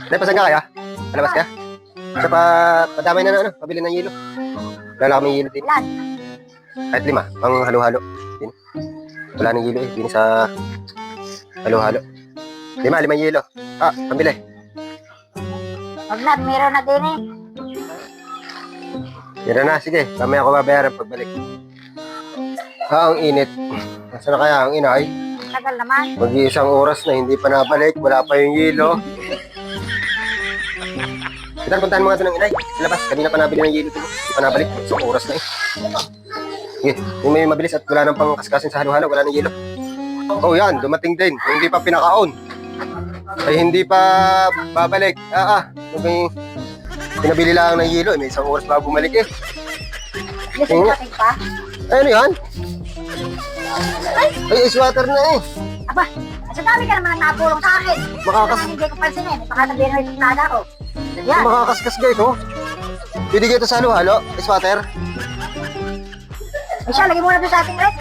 Nay, pasan ka kaya? Palabas ka? Sa padamay na ano, pabili ng yelo. Wala na kami yelo din. Ilan? Kahit 5, pang halo-halo. Din. Wala nang yelo eh, din sa halo-halo. 5 yelo. Ah, pambili. Huwag na, meron na din eh. Tira na, sige. Mamaya ako babayaran pagbalik. Ah, ang init. Nasaan na kaya ang inay? Tagal naman. Mag-iisang oras na hindi pa nabalik. Wala pa yung yelo. Itan, puntahan mo nga ito ng inay. Sa labas, kanina pa nabili ng yelo. Hindi pa nabalik. Isang oras na eh. Sige, yung may mabilis at wala nang pangkaskasin sa halo-halo. Wala nang yelo. Oh yan, dumating din. Yung hindi pa pinakaon. Ay hindi pa babalik. May pinabili lang ng yelo. May isang oras pa bumalik eh. Gusto mo natin pa? Ay, ano yan? Ay, ice water na eh. Aba, sa dami ka naman ang napulong sa akin. Makakas- Hindi ko pansinin. Baka nabihin mo yung tada ko. Yan. Makakaskas ka ito. Bibigay ito sa halo-halo. Ice water. Ay siya, lagay muna doon sa ating rep.